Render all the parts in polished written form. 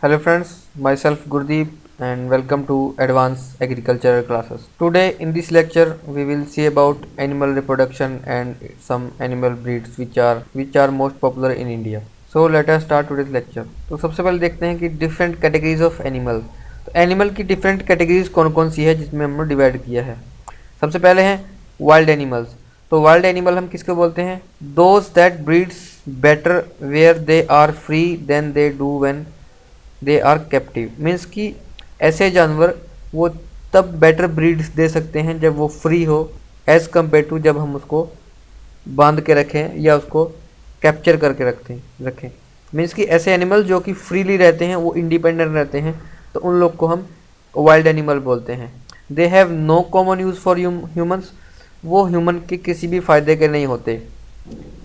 Hello friends, myself Gurdeep and welcome to Advanced Agriculture classes. Today in this lecture we will see about animal reproduction and some animal breeds which are most popular in India. So let us start today's lecture. तो सबसे पहले देखते हैं कि different categories of animal. तो animal की different categories कौन कौन सी है जिसमें हमने डिवाइड किया है. सबसे पहले हैं wild animals. तो वाइल्ड एनिमल हम किसको बोलते हैं? Those that breeds better where they are free then they do when they are captive. Means कि ऐसे जानवर वो तब बेटर ब्रीड्स दे सकते हैं जब वो फ्री हो एज कम्पेयर टू जब हम उसको बांध के रखें या उसको कैप्चर करके रखें. मीन्स कि ऐसे एनिमल जो कि फ्रीली रहते हैं, वो इंडिपेंडेंट रहते हैं, तो उन लोग को हम वाइल्ड एनिमल बोलते हैं. They have no common use for humans. वो ह्यूमन के किसी भी फ़ायदे के नहीं होते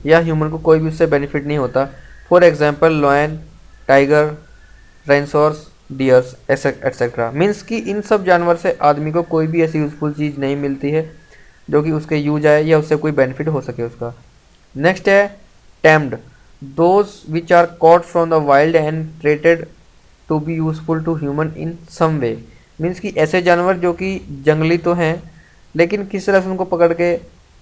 या ह्यूमन को कोई भी उससे बेनिफिट नहीं होता. For example lion, tiger, rhinoceros, deers etcetera. Means कि इन सब जानवर से आदमी को कोई भी ऐसी यूज़फुल चीज़ नहीं मिलती है जो कि उसके यूज आए या उससे कोई बेनिफिट हो सके उसका. नेक्स्ट है tamed. Those which are caught from the wild and treated to be useful to human in some way. Means कि ऐसे जानवर जो कि जंगली तो हैं लेकिन किस तरह से उनको पकड़ के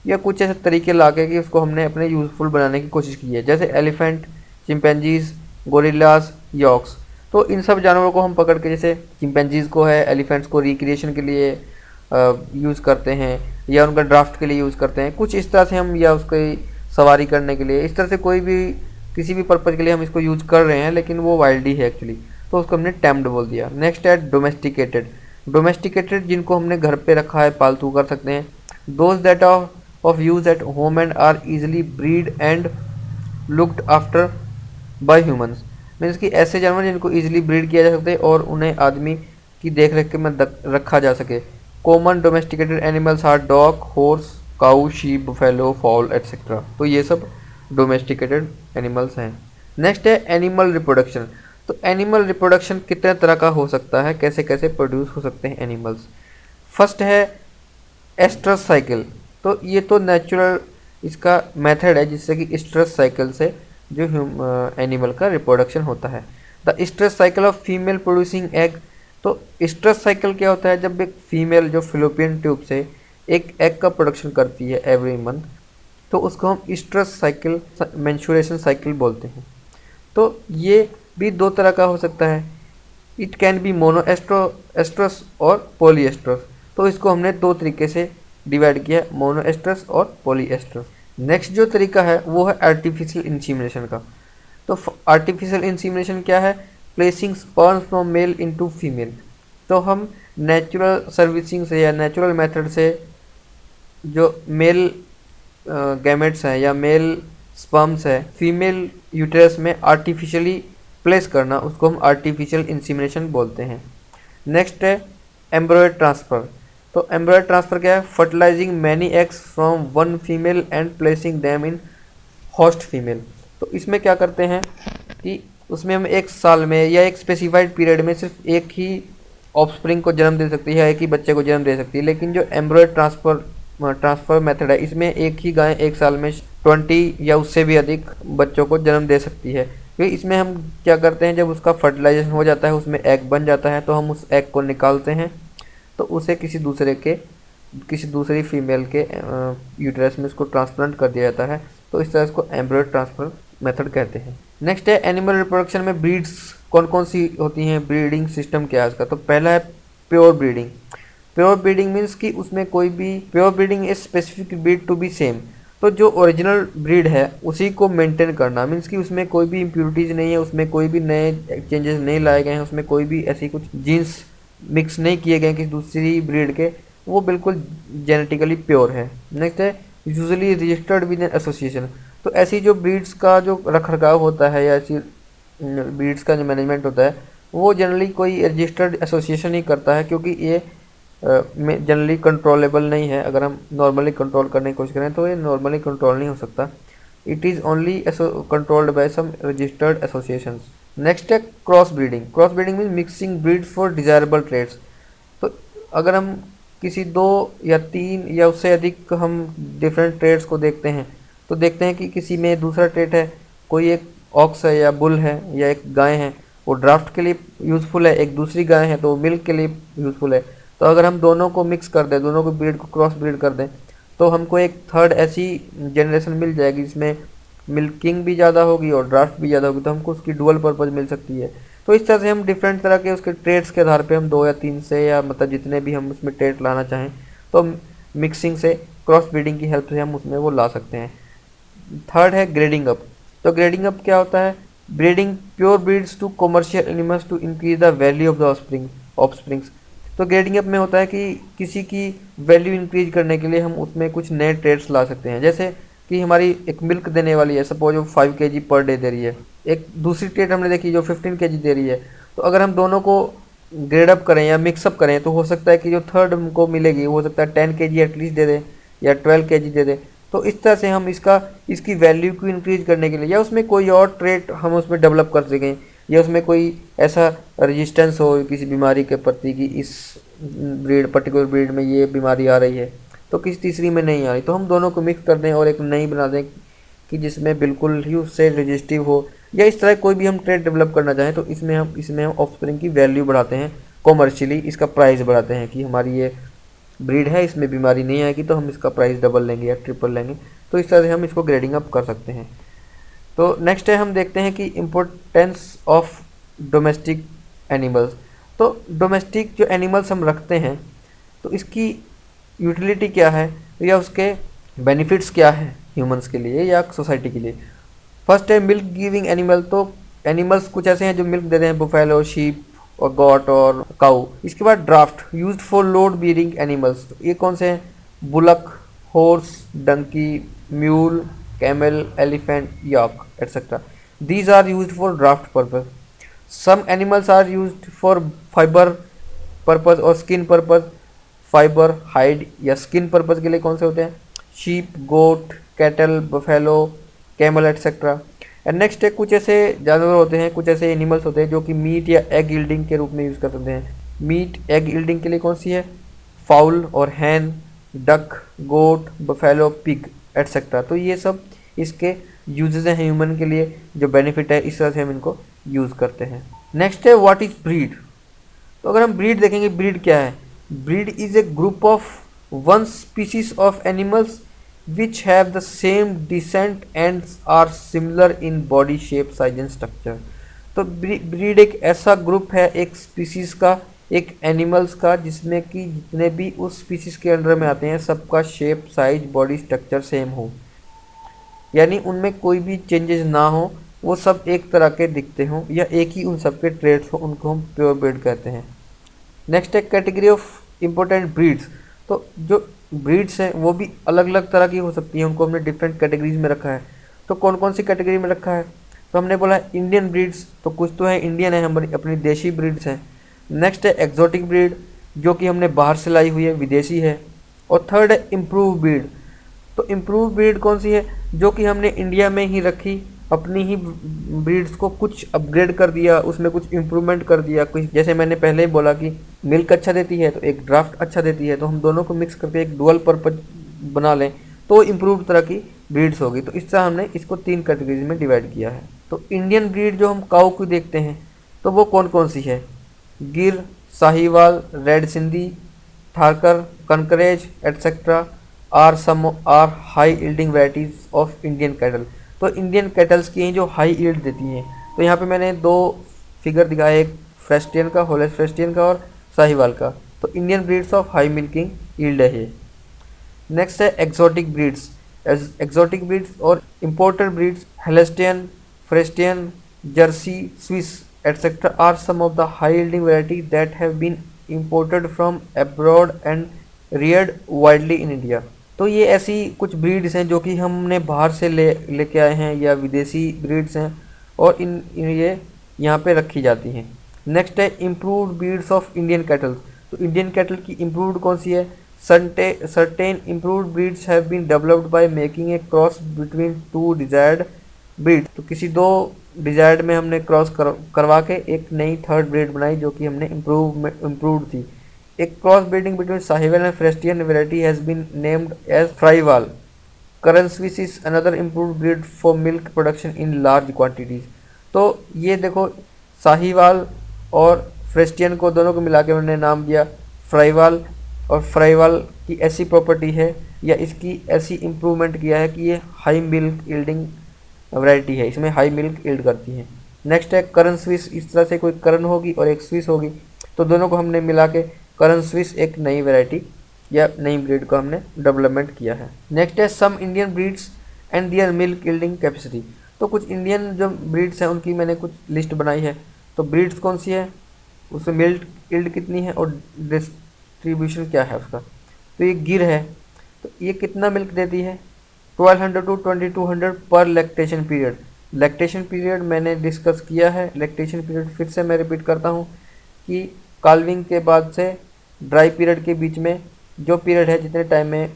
या कुछ ऐसे तरीके ला के कि उसको हमने अपने यूज़फुल बनाने की कोशिश की है. जैसे एलिफेंट, चिंपैंजीज, गोरिल्लास, यॉक्स. तो इन सब जानवरों को हम पकड़ के, जैसे चिंपैंजीज को है, एलिफेंट्स को रिक्रिएशन के लिए यूज़ करते हैं या उनका ड्राफ्ट के लिए यूज़ करते हैं कुछ इस तरह से हम, या उसकी सवारी करने के लिए, इस तरह से कोई भी किसी भी पर्पज़ के लिए हम इसको यूज़ कर रहे हैं लेकिन वो वाइल्ड ही है एक्चुअली, तो उसको हमने टैम्ड बोल दिया. नेक्स्ट है डोमेस्टिकेटेड. डोमेस्टिकेटेड जिनको हमने घर पे रखा है, पालतू कर सकते हैं. Those that are of use at home and are easily breed and looked after by humans. Means कि ऐसे जानवर जिनको इजीली ब्रीड किया जा सकता है और उन्हें आदमी की देख रेख के में रखा जा सके. Common domesticated animals are dog, horse, cow, sheep, buffalo, fowl etcetera. तो ये सब डोमेस्टिकेटेड एनिमल्स हैं. नेक्स्ट है एनिमल रिप्रोडक्शन. तो एनिमल रिप्रोडक्शन कितने तरह का हो सकता है, कैसे कैसे प्रोड्यूस हो सकते हैं एनिमल्स. फर्स्ट है एस्ट्रस साइकिल. तो ये तो नेचुरल इसका मेथड है जिससे कि स्ट्रेस साइकिल से जो एनिमल का रिप्रोडक्शन होता है. The stress cycle of female producing egg. तो स्ट्रेस साइकिल क्या होता है? जब एक फीमेल जो फिलोपियन ट्यूब से एक एग का प्रोडक्शन करती है एवरी मंथ, तो उसको हम स्ट्रेस साइकिल, मेंस्ट्रुएशन साइकिल बोलते हैं. तो ये भी दो तरह का हो सकता है. It can be mono estrous और पॉली एस्ट्रस. तो इसको हमने दो तरीके से डिवाइड किया है, मोनो एस्ट्रस और पॉली एस्ट्रस. नेक्स्ट जो तरीका है वो है आर्टिफिशियल इंसीमिनेशन का. तो आर्टिफिशियल इंसीमिनेशन क्या है? Placing sperm from male into female. तो हम नेचुरल सर्विसिंग से या नेचुरल मेथड से जो मेल गैमेट्स हैं या मेल स्पर्म्स है फीमेल यूटेरस में आर्टिफिशियली प्लेस करना, उसको हम आर्टिफिशियल इंसीमिनेशन बोलते हैं. नेक्स्ट है एम्ब्रॉयड ट्रांसफ़र. तो एम्ब्रॉयड ट्रांसफ़र क्या है? Fertilising many eggs from one female and placing them in host female. तो इसमें क्या करते हैं कि उसमें हम एक साल में या एक स्पेसिफाइड पीरियड में सिर्फ एक ही ऑफस्प्रिंग को जन्म दे सकती है, एक ही बच्चे को जन्म दे सकती है. लेकिन जो एम्ब्रॉयड ट्रांसफ़र मेथड है, इसमें एक ही गाय एक साल में 20 या उससे भी अधिक बच्चों को जन्म दे सकती है. फिर इसमें हम क्या करते हैं, जब उसका फर्टिलाइजेशन हो जाता है, उसमें एग बन जाता है, तो हम उस एग को निकालते हैं, तो उसे किसी दूसरी फीमेल के यूटेरस में उसको ट्रांसप्लांट कर दिया जाता है. तो इस तरह इसको एम्ब्रॉयड ट्रांसफर मेथड कहते हैं. नेक्स्ट है एनिमल रिप्रोडक्शन में ब्रीड्स कौन कौन सी होती हैं, ब्रीडिंग सिस्टम क्या है उसका. तो पहला है pure breeding. Pure breeding means कि उसमें कोई भी pure breeding is specific breed to be same. तो जो ओरिजिनल ब्रीड है उसी को मेंटेन करना. मीन्स कि उसमें कोई भी इम्प्योरिटीज़ नहीं है, उसमें कोई भी नए चेंजेस नहीं लाए गए हैं, उसमें कोई भी ऐसी कुछ जीन्स मिक्स नहीं किए गए किसी दूसरी ब्रीड के, वो बिल्कुल जेनेटिकली प्योर है. नेक्स्ट है usually registered with an association. तो ऐसी जो ब्रीड्स का जो रख रखाव होता है या ऐसी ब्रीड्स का जो मैनेजमेंट होता है वो जनरली कोई रजिस्टर्ड एसोसिएशन ही करता है, क्योंकि ये जनरली कंट्रोलेबल नहीं है. अगर हम नॉर्मली कंट्रोल करने की कोशिश करें तो ये नॉर्मली कंट्रोल नहीं हो सकता. It is only controlled by some registered associations. Next है cross breeding. Cross breeding mean mixing breeds for desirable traits. तो अगर हम किसी 2 या 3 या उससे अधिक हम डिफरेंट ट्रेड्स को देखते हैं, तो देखते हैं कि किसी में दूसरा ट्रेड है, कोई एक ऑक्स है या बुल है या एक गाय है, वो ड्राफ्ट के लिए यूज़फुल है, एक दूसरी गाय है तो वो मिल्क के लिए यूज़फुल है। तो अगर हम दोनों को मिक्स कर दें, दोनों को ब्रीड को क्रॉस ब्रीड कर दें, तो हमको एक थर्ड ऐसी जनरेशन मिल जाएगी जिसमें मिल्किंग भी ज़्यादा होगी और ड्राफ्ट भी ज़्यादा होगी, तो हमको उसकी डुअल पर्पज़ मिल सकती है। तो इस तरह से हम डिफरेंट तरह के उसके ट्रेड्स के आधार पे हम 2 या 3 से, या मतलब जितने भी हम उसमें ट्रेड लाना चाहें, तो मिक्सिंग से, क्रॉस ब्रीडिंग की हेल्प से हम उसमें वो ला सकते हैं। थर्ड है ग्रेडिंग अप। तो ग्रेडिंग अप क्या होता है? Breeding pure breeds to commercial animals to increase the value of the offsprings. तो ग्रेडिंग अप में होता है कि किसी की वैल्यू इंक्रीज करने के लिए हम उसमें कुछ नए ट्रेड्स ला सकते हैं। जैसे कि हमारी एक मिल्क देने वाली है, सपोज वो 5 kg पर डे दे रही है, एक दूसरी ट्रेड हमने देखी जो 15 kg दे रही है। तो अगर हम दोनों को ग्रेड अप करें या मिक्सअप करें, तो हो सकता है कि जो थर्ड हमको मिलेगी हो सकता है 10 kg एटलीस्ट दे दे या 12 kg दे दे। तो इस तरह से हम इसकी वैल्यू को इंक्रीज करने के लिए, या उसमें कोई और ट्रेट हम उसमें डेवलप कर सकें, या उसमें कोई ऐसा रेजिस्टेंस हो किसी बीमारी के प्रति कि इस पर्टिकुलर ब्रीड में ये बीमारी आ रही है तो किसी तीसरी में नहीं आ रही, तो हम दोनों को मिक्स कर दें और एक नई बना दें कि जिसमें बिल्कुल ही उससे रजिस्टिव हो, या इस तरह कोई भी हम ट्रेड डेवलप करना चाहें तो इसमें हम ऑफस्प्रिंग की वैल्यू बढ़ाते हैं, कॉमर्शियली इसका प्राइस बढ़ाते हैं कि हमारी ये ब्रीड है, इसमें बीमारी नहीं आएगी तो हम इसका प्राइस डबल लेंगे या ट्रिपल लेंगे। तो इस तरह से हम इसको ग्रेडिंग अप कर सकते हैं। तो नेक्स्ट है, हम देखते हैं कि इम्पोर्टेंस ऑफ डोमेस्टिक एनिमल्स। तो डोमेस्टिक जो एनिमल्स हम रखते हैं तो इसकी यूटिलिटी क्या है या उसके बेनिफिट्स क्या है ह्यूमंस के लिए या सोसाइटी के लिए। फर्स्ट है मिल्क गिविंग एनिमल। तो एनिमल्स कुछ ऐसे हैं जो मिल्क देते हैं, बुफेलो, शीप और गॉट और काऊ। इसके बाद draft used for load bearing animals. ये कौन से हैं? Bullock, horse, donkey, mule, camel, elephant, yak etcetera. These are used for draft purpose. Some animals are used for fibre purpose और skin purpose. Fibre, hide या skin purpose के लिए कौन से होते हैं? Sheep, goat, cattle, buffalo, camel etcetera. And next है, कुछ ऐसे जानवर होते हैं, कुछ ऐसे एनिमल्स होते हैं जो कि मीट या एग यील्डिंग के रूप में यूज़ कर सकते हैं। मीट एग यील्डिंग के लिए कौन सी है? फाउल और हैन, डक, गोट, बफेलो, पिग एटसेट्रा। तो ये सब इसके यूजेस हैं ह्यूमन के लिए, जो बेनिफिट है इस तरह से हम इनको यूज़ करते हैं। नेक्स्ट है व्हाट इज ब्रीड। तो अगर हम ब्रीड देखेंगे, ब्रीड क्या है? Breed is a group of one species of animals which have the same descent and are similar in body shape, size and structure। तो ब्रीड एक ऐसा ग्रुप है एक स्पीसीज का, एक एनिमल्स का, जिसमें कि जितने भी उस स्पीसीज के अंडर में आते हैं सबका shape, size, body structure same हो, यानी उनमें कोई भी चेंजेस ना हो, वो सब एक तरह के दिखते हों या एक ही उन सब के ट्रेड्स हो, उनको हम प्योर ब्रीड कहते हैं। नेक्स्ट है कैटेगरी ऑफ इम्पोर्टेंट ब्रीड्स। तो जो ब्रीड्स हैं वो भी अलग अलग तरह की हो सकती हैं, उनको हमने डिफरेंट कैटेगरीज में रखा है। तो कौन कौन सी कैटेगरी में रखा है? तो हमने बोला इंडियन ब्रीड्स, तो कुछ तो है इंडियन है, हमारी अपनी देशी ब्रीड्स हैं। नेक्स्ट है एक्जोटिक ब्रीड, जो कि हमने बाहर से लाई हुई है, विदेशी है। और थर्ड है इम्प्रूव ब्रीड। तो इम्प्रूव ब्रीड कौन सी है? जो कि हमने इंडिया में ही रखी, अपनी ही ब्रीड्स को कुछ अपग्रेड कर दिया, उसमें कुछ इम्प्रूवमेंट कर दिया। कुछ जैसे मैंने पहले ही बोला कि मिल्क अच्छा देती है तो एक ड्राफ्ट अच्छा देती है, तो हम दोनों को मिक्स करके एक डुअल पर्पज बना लें तो इम्प्रूव तरह की ब्रीड्स होगी। तो इस तरह हमने इसको 3 कैटेगरीज में डिवाइड किया है। तो इंडियन ब्रीड जो हम काऊ को देखते हैं तो वो कौन कौन सी है? Gir, Sahiwal, red Sindhi, Tharparkar, Kankrej etcetera are high yielding varieties of Indian cattle. तो इंडियन कैटल्स की जो हाई यील्ड देती हैं, तो यहाँ पे मैंने 2 फिगर दिखाए, एक फ्रेस्टियन का, होलेस फ्रेस्टियन का और साहिवाल का। तो Indian breeds of high milking yield है ये। नेक्स्ट है एक्सोटिक ब्रीड्स। एक्सोटिक ब्रीड्स और imported breeds Holstein, Friesian, Jersey, Swiss etcetera are some of the high yielding variety that have been imported from abroad and reared widely in India. तो ये ऐसी कुछ breeds हैं जो कि हमने बाहर से लेके आए हैं या विदेशी ब्रीड्स हैं और ये यहाँ पे रखी जाती हैं। नेक्स्ट है improved breeds of Indian cattle. तो इंडियन कैटल की इम्प्रूव्ड कौन सी है? Certain improved breeds have been developed by making a cross between 2 desired breed. तो किसी 2 डिजायर्ड में हमने क्रॉस करवा के एक नई थर्ड ब्रीड बनाई जो कि हमने इम्प्रूव्ड थी। A cross breeding between Sahiwal and Frestian variety has been named as Fraiwal. Current Swiss is another improved breed for milk production in large quantities। तो ये देखो, साहीवाल और फ्रेस्टियन को दोनों को मिला के उन्होंने नाम दिया फ्राइवाल। और फ्राइवाल की ऐसी प्रॉपर्टी है या इसकी ऐसी इम्प्रूवमेंट किया है कि ये हाई मिल्क यील्डिंग वैरायटी है, इसमें हाई मिल्क यील्ड करती है। नेक्स्ट है करन स्विस। इस तरह से कोई करन होगी और एक स्विस होगी, तो दोनों को हमने मिला के करन स्विस एक नई वैरायटी या नई ब्रीड को हमने डेवलपमेंट किया है। नेक्स्ट है some Indian breeds and their milk yielding capacity. तो कुछ इंडियन जो ब्रीड्स हैं उनकी मैंने कुछ लिस्ट बनाई है। तो ब्रीड्स कौन सी है, उसमें मिल्क यील्ड कितनी है और डिस्ट्रीब्यूशन क्या है उसका। तो ये गिर है, तो ये कितना मिल्क देती है, 1200 टू 2200 पर लैक्टेशन पीरियड। लैक्टेशन पीरियड मैंने डिस्कस किया है। लैक्टेशन पीरियड फिर से मैं रिपीट करता हूँ कि काल्विंग के बाद से ड्राई पीरियड के बीच में जो पीरियड है, जितने टाइम में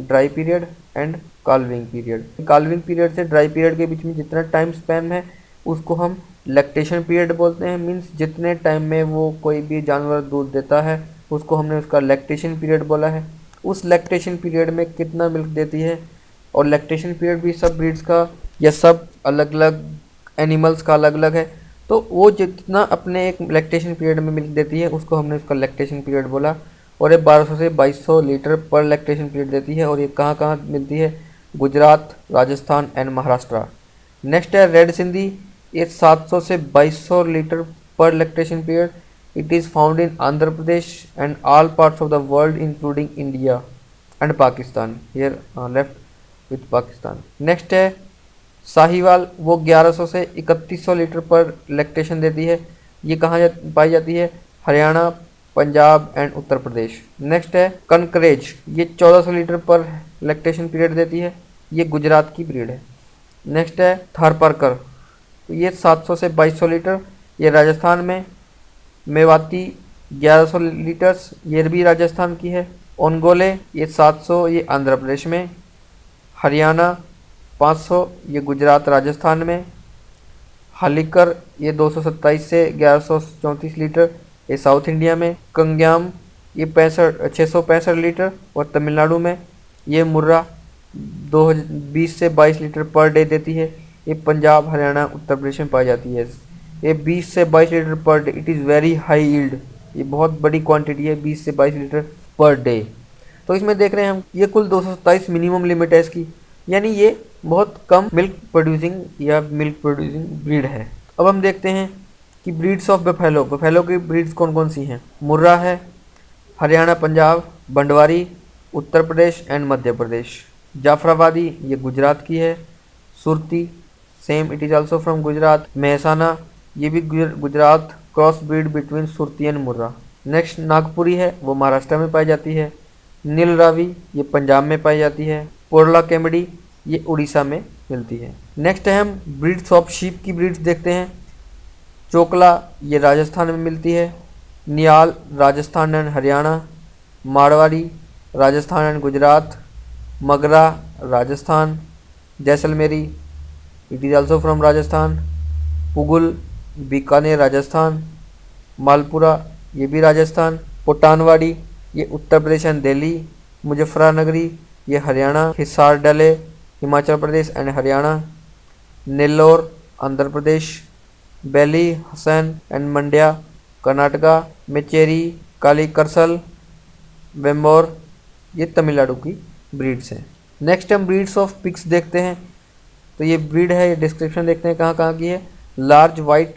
dry period and calving period, calving period से ड्राई पीरियड के बीच में जितना टाइम स्पैन है उसको हम लैक्टेशन पीरियड बोलते हैं। मीन्स जितने टाइम में वो कोई भी जानवर दूध देता है उसको हमने उसका लैक्टेशन पीरियड बोला है। उस लैक्टेशन पीरियड में कितना मिल्क देती है, और लैक्टेशन पीरियड भी सब ब्रीड्स का या सब अलग अलग एनिमल्स का अलग अलग है। तो वो जितना अपने एक लैक्टेशन पीरियड में मिल्क देती है उसको हमने उसका लैक्टेशन पीरियड बोला। और ये 1200 से 2200 लीटर पर लैक्टेशन पीरियड देती है। और ये कहाँ कहाँ मिलती है, गुजरात, राजस्थान एंड महाराष्ट्र। नेक्स्ट है रेड सिंधी। ये 700 से 2200 लीटर पर lactation period. It is found in Andhra Pradesh and all parts of the world including India and Pakistan. Here left with Pakistan. Next है साहीवाल। वो 1100 से 3100 लीटर पर लैक्टेशन देती है। ये कहाँ पाई जाती है, हरियाणा, पंजाब एंड उत्तर प्रदेश। नेक्स्ट है कनकरेज। ये 1400 लीटर पर लैक्टेशन पीरियड देती है। ये गुजरात की ब्रीड है। नेक्स्ट है थारपारकर। तो ये 700 से 2200 लीटर, ये राजस्थान में। मेवाती 1100 लीटर्स, ये भी राजस्थान की है। ओनगोले ये 700, ये आंध्र प्रदेश में। हरियाणा 500, ये गुजरात राजस्थान में। हालीकर ये 227 से 1134 लीटर, ये साउथ इंडिया में। कंग्याम ये 665 लीटर और तमिलनाडु में। ये मुर्रा 20 से 22 लीटर पर डे देती है। ये पंजाब, हरियाणा, उत्तर प्रदेश में पाई जाती है। ये 20 से 22 litre per day, it is very high yield. ये बहुत बड़ी क्वांटिटी है, 20 से 22 लीटर पर डे। तो इसमें देख रहे हैं हम, ये कुल 227 मिनिमम लिमिट है इसकी, यानी ये बहुत कम मिल्क प्रोड्यूसिंग या मिल्क प्रोड्यूसिंग ब्रीड है। अब हम देखते हैं कि ब्रीड्स ऑफ बफेलो। बफेलो की ब्रीड्स कौन कौन सी हैं। मुर्रा है, हरियाणा, पंजाब, बंडवारी, उत्तर प्रदेश एंड मध्य प्रदेश। जाफराबादी ये गुजरात की है। Surti same, it is also from Gujarat. Mehsana ये भी Gujarat, cross breed between Surti and Murrah. Next Nagpuri है, वो महाराष्ट्र में पाई जाती है। नील रावी ये पंजाब में पाई जाती है। पोरला केमड़ी ये उड़ीसा में मिलती है। नेक्स्ट है हम ब्रीड्स ऑफ शीप की ब्रीड्स देखते हैं। चोकला ये राजस्थान में मिलती है। Nali Rajasthan and Haryana. Marwari Rajasthan and Gujarat. Magra Rajasthan. Jaisalmeri it is also from Rajasthan. Pugal Bikaner Rajasthan. Malpura ये भी राजस्थान। पोटानवाड़ी ये उत्तर प्रदेश एंड दिल्ली। मुजफ्फरनगरी ये हरियाणा। हिसार डले हिमाचल प्रदेश एंड हरियाणा। नेल्लोर आंध्र प्रदेश। बैली हसन एंड मंड्या कर्नाटका। मेचेरी कालीकरसल वेम्बोर ये तमिलनाडु की ब्रीड्स हैं। नेक्स्ट हम ब्रीड्स ऑफ पिग्स देखते हैं। तो ये ब्रीड है, ये डिस्क्रिप्शन देखते हैं कहाँ कहाँ की है। लार्ज वाइट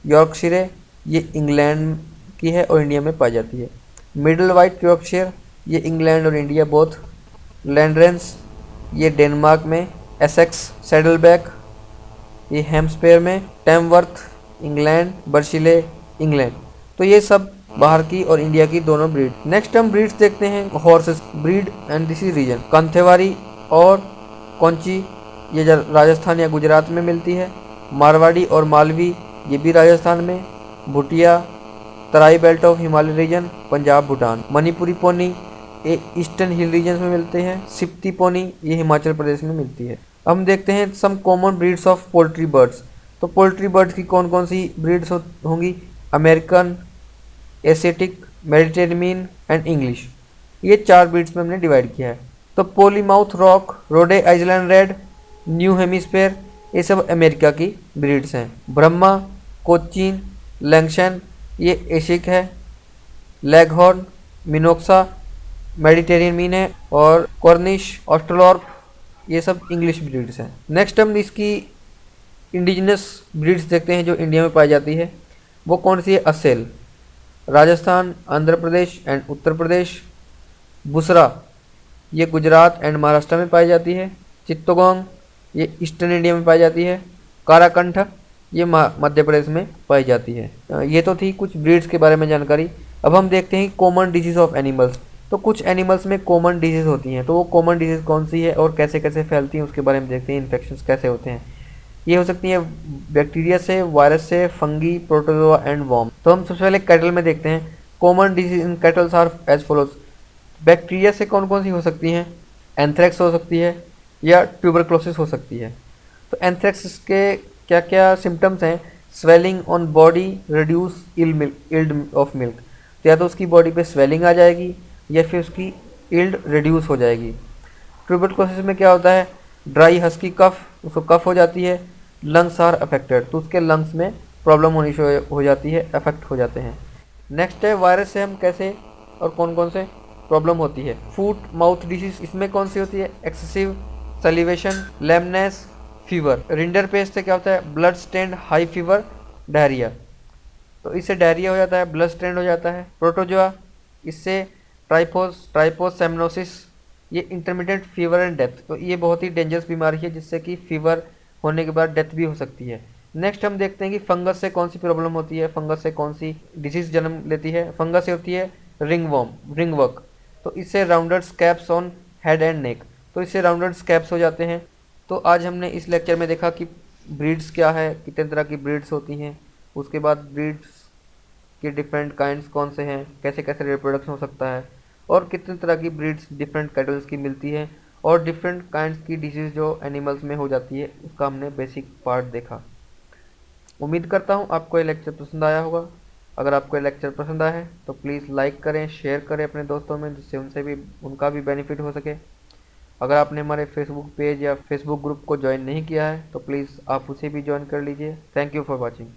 यॉर्कशायर ये इंग्लैंड की है और इंडिया में पाई जाती है। मिडल वाइट यॉर्कशायर ये इंग्लैंड और इंडिया बोथ। लैंड्रेंस ये डेनमार्क में। एसेक्स सैडलबैक ये हैम्सपेयर में। Tamworth England. Berkshire England. तो ये सब बाहर की और इंडिया की दोनों ब्रीड। नेक्स्ट हम ब्रीड्स देखते हैं horses breed and this is region. Kathiawari और कौंची ये राजस्थान या गुजरात में मिलती है। मारवाड़ी और मालवी ये भी राजस्थान में। Bhutia Terai belt of Himalaya region, Punjab, Bhutan. Manipuri pony ये ईस्टर्न हिल रीजन में मिलते हैं। सिप्ती पोनी ये हिमाचल प्रदेश में मिलती है। हम देखते हैं some common breeds of poultry birds. तो पोल्ट्री बर्ड्स की कौन कौन सी ब्रीड्स होंगी। American, Asiatic, Mediterranean and English. ये 4 ब्रीड्स में हमने डिवाइड किया है। तो Plymouth Rock, Rhode Island Red, New Hampshire ये सब अमेरिका की ब्रीड्स हैं। ब्रह्मा कोचीन, लैंगशन ये एशिक है, लेगहॉर्न, मिनोक्सा मेडिटेरियन मीन है, और कॉर्निश, ऑस्ट्रलॉर्प ये सब इंग्लिश ब्रीड्स हैं। नेक्स्ट हम इसकी इंडिजिनस ब्रीड्स देखते हैं जो इंडिया में पाई जाती है। वो कौन सी है? असेल, राजस्थान, आंध्र प्रदेश एंड उत्तर प्रदेश। बुसरा ये गुजरात एंड महाराष्ट्र में पाई जाती है। चित्तगोंग ये ईस्टर्न इंडिया में पाई जाती है। काराकंठ ये मध्य प्रदेश में पाई जाती है। ये तो थी कुछ ब्रीड्स के बारे में जानकारी। अब हम देखते हैं कॉमन डिजीज ऑफ एनिमल्स। तो कुछ एनिमल्स में कॉमन डिजीज होती हैं, तो वो कॉमन डिजीज कौन सी है और कैसे कैसे फैलती हैं उसके बारे में देखते हैं। इन्फेक्शंस कैसे होते हैं, ये हो सकती है बैक्टीरिया से, वायरस से, फंगी, प्रोटोजोआ एंड वॉर्म। तो हम सबसे पहले कैटल में देखते हैं। Common disease in cattles are as follows. Bacteria से कौन कौन सी हो सकती हैं? एंथ्रेक्स हो सकती है या ट्यूबरक्लोसिस हो सकती है। तो एंथ्रेक्स के क्या क्या सिम्टम्स हैं? Swelling on body, reduce yield of milk. तो या तो उसकी बॉडी पे स्वेलिंग आ जाएगी या फिर उसकी इल्ड रिड्यूस हो जाएगी। ट्यूबरक्लोसिस में क्या होता है? ड्राई हस्की कफ, उसको कफ हो जाती है। लंग्स आर अफेक्टेड, तो उसके लंग्स में प्रॉब्लम होनी हो जाती है, अफेक्ट हो जाते हैं। नेक्स्ट है वायरस से हम कैसे और कौन कौन से प्रॉब्लम होती है। फूट माउथ डिजीज, इसमें कौन सी होती है? Excessive salivation, lameness, fever. Rinderpest से क्या होता है? Blood stained high fever, diarrhoea. तो इससे डायरिया हो जाता है, ब्लड स्टेन्ड हो जाता है। प्रोटोजोआ, इससे ट्राइपोस सेमनोसिस, ये इंटरमीडिएट फीवर एंड डेथ। तो ये बहुत ही डेंजरस बीमारी है जिससे कि फीवर होने के बाद डेथ भी हो सकती है। नेक्स्ट हम देखते हैं कि फंगस से कौन सी प्रॉब्लम होती है, फंगस से कौन सी डिजीज जन्म लेती है। फंगस से होती है रिंगवर्क। तो इससे rounded scabs on head and neck, तो इससे राउंडेड स्कैब्स हो जाते हैं। तो आज हमने इस लेक्चर में देखा कि ब्रीड्स क्या है, कितने तरह की ब्रीड्स होती हैं, उसके बाद ब्रीड्स के डिफरेंट काइंड्स कौन से हैं, कैसे कैसे रिप्रोडक्शन हो सकता है, और कितने तरह की ब्रीड्स डिफरेंट कैटल्स की मिलती है, और डिफरेंट काइंड्स की डिजीज़ जो एनिमल्स में हो जाती है उसका हमने बेसिक पार्ट देखा। उम्मीद करता हूँ आपको ये लेक्चर पसंद आया होगा। अगर आपको ये लेक्चर पसंद आया है तो प्लीज़ लाइक करें, शेयर करें अपने दोस्तों में, जिससे उनका भी बेनिफिट हो सके। अगर आपने हमारे फेसबुक पेज या फेसबुक ग्रुप को ज्वाइन नहीं किया है तो प्लीज़ आप उसे भी ज्वाइन कर लीजिए। Thank you for watching.